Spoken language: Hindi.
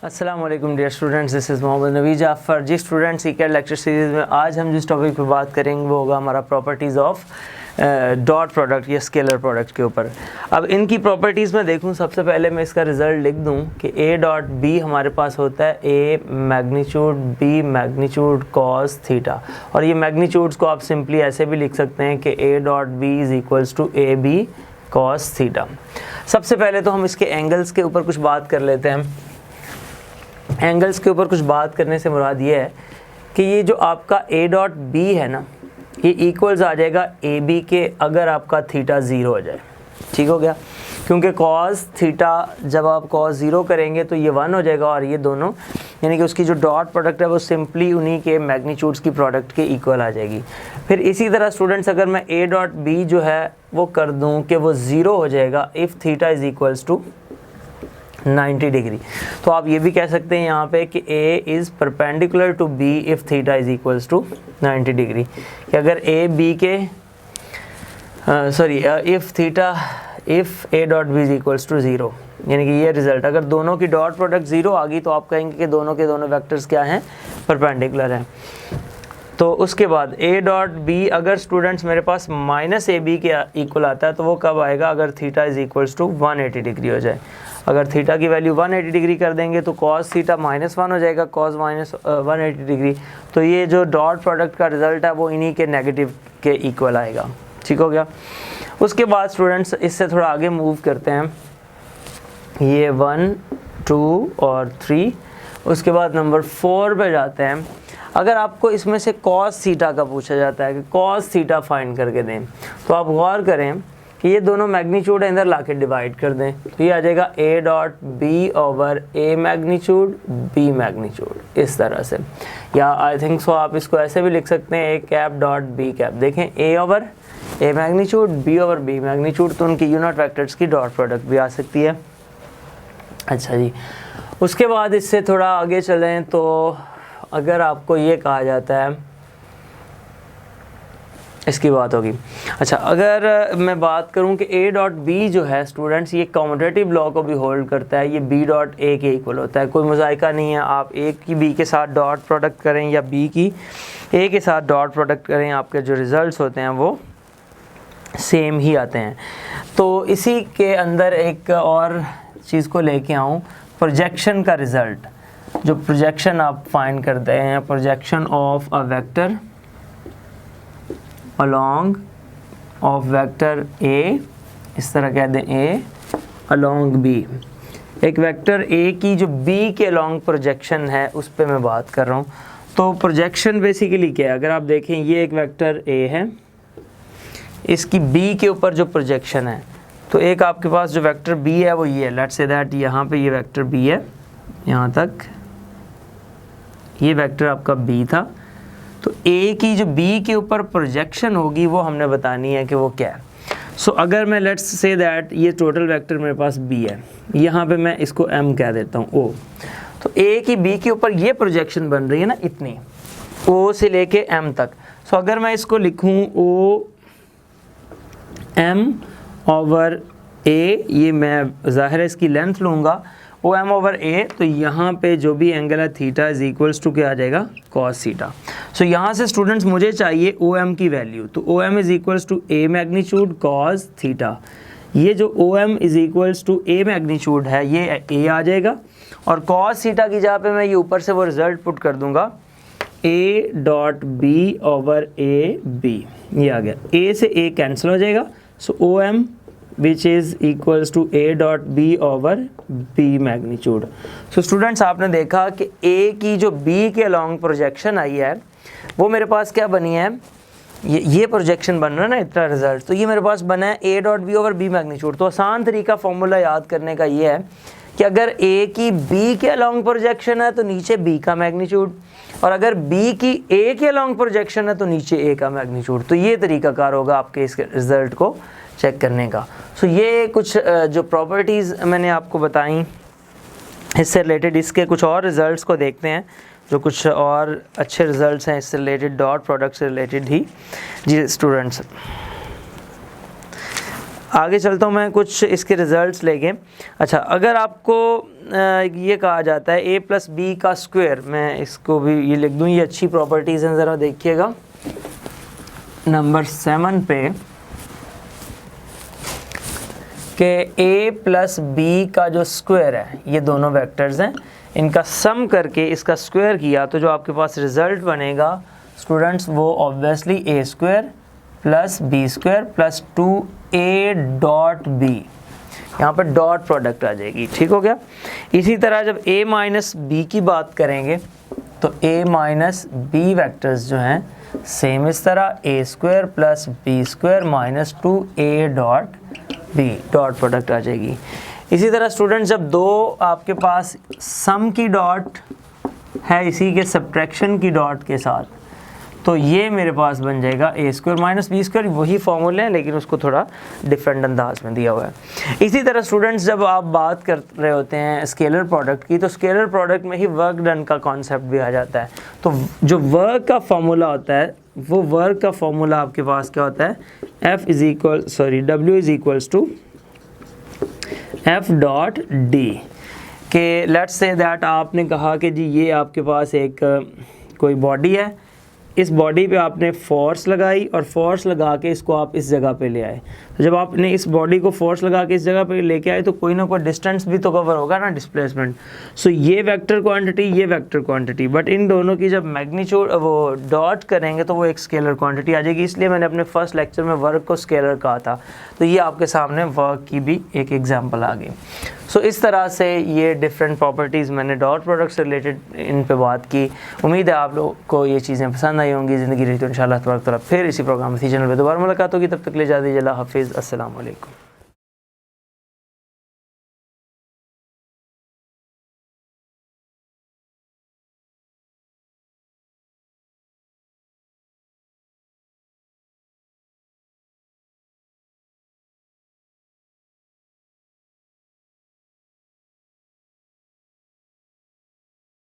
अस्सलाम वालेकुम dear students, this is Mohammad Navi Jafar. जी स्टूडेंट्स, सीक्रेट लेक्चर सीरीज़ में आज हम जिस टॉपिक पे बात करेंगे वो होगा हमारा प्रॉपर्टीज़ ऑफ डॉट प्रोडक्ट या स्केलर प्रोडक्ट के ऊपर। अब इनकी प्रॉपर्टीज़ में देखूं, सबसे पहले मैं इसका रिज़ल्ट लिख दूं कि ए डॉट बी हमारे पास होता है a magnitude B magnitude cos theta, और ये मैग्नीट्यूड्स को आप सिंपली ऐसे भी लिख सकते हैं कि A dot B is equals to A B cos theta. सबसे पहले तो हम इसके एंगल्स के ऊपर कुछ बात कर लेते हैं। एंगल्स के ऊपर कुछ बात करने से मुराद ये है कि ये जो आपका ए डॉट बी है ना, ये इक्वल्स आ जाएगा ए बी के अगर आपका थीटा ज़ीरो हो जाए। ठीक हो गया, क्योंकि कॉस थीटा जब आप कॉस ज़ीरो करेंगे तो ये 1 हो जाएगा और ये दोनों यानी कि उसकी जो डॉट प्रोडक्ट है वो सिंपली उन्हीं के मैग्नीट्यूड्स की प्रोडक्ट के इक्वल आ जाएगी। फिर इसी तरह स्टूडेंट्स, अगर मैं ए डॉट बी जो है वो कर दूँ कि वो ज़ीरो हो जाएगा if theta is equals to 90 degree. तो आप ये भी कह सकते हैं यहाँ पे कि A is perpendicular to B if theta is equals to 90 degree, कि अगर A B के if A dot B is equals to 0, यानी कि ये रिज़ल्ट अगर दोनों की डॉट प्रोडक्ट 0 आ गई तो आप कहेंगे कि दोनों के दोनों वेक्टर्स क्या हैं, परपेंडिकुलर हैं। तो उसके बाद A डॉट B अगर स्टूडेंट्स मेरे पास माइनस ए बी के इक्वल आता है तो वो कब आएगा, अगर theta is equals to 180 degree हो जाए। अगर थीटा की वैल्यू 180 डिग्री कर देंगे तो कॉस थीटा -1 हो जाएगा, कॉस माइनस 180 डिग्री। तो ये जो डॉट प्रोडक्ट का रिज़ल्ट है वो इन्हीं के नेगेटिव के इक्वल आएगा। ठीक हो गया। उसके बाद स्टूडेंट्स इससे थोड़ा आगे मूव करते हैं, ये 1 2 और 3। उसके बाद नंबर 4 पे जाते हैं। अगर आपको इसमें से कॉस थीटा का पूछा जाता है कि कॉस थीटा फाइंड करके दें, तो आप गौर करें कि ये दोनों मैग्नीट्यूड अंदर ला के डिवाइड कर दें तो ये आ जाएगा A dot B over A magnitude B magnitude, इस तरह से। या आई थिंक सो आप इसको ऐसे भी लिख सकते हैं a cap dot b cap. देखें, a over A magnitude b over b magnitude, तो उनकी यूनिट वेक्टर्स की डॉट प्रोडक्ट भी आ सकती है। अच्छा जी, उसके बाद इससे थोड़ा आगे चलें तो अगर आपको ये कहा जाता है, इसकी बात होगी। अच्छा, अगर मैं बात करूं कि ए डॉट बी जो है स्टूडेंट्स, ये कॉम्यूटेटिव लॉ को भी होल्ड करता है, ये बी डॉट ए के इक्वल होता है, कोई मुज़ायका नहीं है। आप ए की बी के साथ डॉट प्रोडक्ट करें या बी की ए के साथ डॉट प्रोडक्ट करें, आपके जो रिज़ल्ट्स होते हैं वो सेम ही आते हैं। तो इसी के अंदर एक और चीज़ को लेके आऊँ, प्रोजेक्शन का रिज़ल्ट, जो प्रोजेक्शन आप फाइंड करते हैं, projection of a vector along of vector A, इस तरह कह दें A along B। एक वेक्टर A की जो B के along प्रोजेक्शन है उस पे मैं बात कर रहा हूँ। तो प्रोजेक्शन बेसिकली क्या है, अगर आप देखें ये एक वेक्टर A है, इसकी B के ऊपर जो प्रोजेक्शन है, तो एक आपके पास जो वेक्टर B है वो ये है। लेट्स से दैट यहाँ पे ये वेक्टर B है, यहाँ तक ये वेक्टर आपका B था। तो A की जो B के ऊपर प्रोजेक्शन होगी वो हमने बतानी है कि वो क्या है। सो अगर मैं लेट्स से दैट ये टोटल वेक्टर मेरे पास B है, यहाँ पे मैं इसको M कह देता हूँ, O। तो A की B के ऊपर ये प्रोजेक्शन बन रही है ना, इतनी, O से लेके M तक। सो अगर मैं इसको लिखूँ O M ओवर A, ये मैं ज़ाहिर है इसकी लेंथ लूँगा, ओ एम ओवर ए, तो यहाँ पे जो भी एंगल है थीटा इज इक्वल्स टू क्या आ जाएगा, कॉस थीटा। सो यहाँ से स्टूडेंट्स मुझे चाहिए ओ एम की वैल्यू, तो O M is equals to A magnitude cos theta. ये जो O M is equals to A magnitude है ये ए आ जाएगा, और कॉस थीटा की जगह पे मैं ये ऊपर से वो रिजल्ट पुट कर दूंगा a dot B over a b, ये आ गया। ए से ए कैंसिल हो जाएगा, सो ओ एम which is equals to a dot b over b magnitude. So students, आपने देखा कि a की जो b के अलॉन्ग प्रोजेक्शन आई है वो मेरे पास क्या बनी है, ये प्रोजेक्शन बन रहा है ना, इतना रिजल्ट, तो ये मेरे पास बना है a dot b over b magnitude. तो आसान तरीका फॉर्मूला याद करने का ये है कि अगर a की b के अलॉन्ग प्रोजेक्शन है तो नीचे b का मैग्नीट्यूड, और अगर b की a के अलॉन्ग प्रोजेक्शन है तो नीचे a का मैग्नीट्यूड। तो ये तरीकाकार होगा आपके इस रिजल्ट को चेक करने का। सो ये कुछ जो प्रॉपर्टीज़ मैंने आपको बताई इससे रिलेटेड, इसके कुछ और रिज़ल्ट्स को देखते हैं जो कुछ और अच्छे रिज़ल्ट्स हैं इससे रिलेटेड, डॉट प्रोडक्ट से रिलेटेड ही। जी स्टूडेंट्स, आगे चलता हूँ मैं कुछ इसके रिज़ल्ट्स लेके। अच्छा, अगर आपको ये कहा जाता है a प्लस बी का स्क्वायर, मैं इसको भी ये लिख दूँ, ये अच्छी प्रॉपर्टीज़ हैं, ज़रा देखिएगा नंबर 7 पे, कि a प्लस बी का जो स्क्वायर है, ये दोनों वेक्टर्स हैं, इनका सम करके इसका स्क्वायर किया तो जो आपके पास रिज़ल्ट बनेगा स्टूडेंट्स वो obviously a square plus B square plus 2a dot B, यहाँ पर डॉट प्रोडक्ट आ जाएगी। ठीक हो गया। इसी तरह जब a माइनस बी की बात करेंगे तो a माइनस बी वैक्टर्स जो हैं सेम इस तरह a square plus B square minus 2a dot b, dot product आ जाएगी। इसी तरह स्टूडेंट्स जब दो आपके पास सम की डॉट है इसी के सब्ट्रैक्शन की डॉट के साथ, तो ये मेरे पास बन जाएगा a square minus B square, वही फॉर्मूले हैं लेकिन उसको थोड़ा डिफरेंट अंदाज में दिया हुआ है। इसी तरह स्टूडेंट्स जब आप बात कर रहे होते हैं स्केलर प्रोडक्ट की, तो स्केलर प्रोडक्ट में ही वर्क डन का कॉन्सेप्ट भी आ जाता है। तो जो वर्क का फॉर्मूला होता है, वो वर्क का फॉर्मूला आपके पास क्या होता है, W is equals to F dot D, के लेट्स से दैट आपने कहा कि जी ये आपके पास एक कोई बॉडी है, इस बॉडी पे आपने फोर्स लगाई और फोर्स लगा के इसको आप इस जगह पे ले आए। तो जब आपने इस बॉडी को फोर्स लगा के इस जगह पे लेके आए तो कोई ना कोई डिस्टेंस भी तो कवर होगा ना, डिस्प्लेसमेंट। सो ये वेक्टर क्वांटिटी, ये वेक्टर क्वांटिटी, बट इन दोनों की जब मैग्नीट्यूड वो डॉट करेंगे तो वो एक स्केलर क्वांटिटी आ जाएगी। इसलिए मैंने अपने फर्स्ट लेक्चर में वर्क को स्केलर कहा था। तो ये आपके सामने वर्क की भी एक एग्जाम्पल आ गई। सो इस तरह से ये डिफरेंट प्रॉपर्टीज़ मैंने डॉट प्रोडक्ट से रिलेटेड इन पे बात की। उम्मीद है आप लोगों को ये चीज़ें पसंद आई होंगी। ज़िंदगी रही तो इंशाअल्लाह तबारक तआला फिर इसी प्रोग्राम इसी चैनल पे दोबारा मुलाकात होगी। तब तक ले जा दीजिए, अल्लाह हाफिज़, अस्सलाम वालेकुम।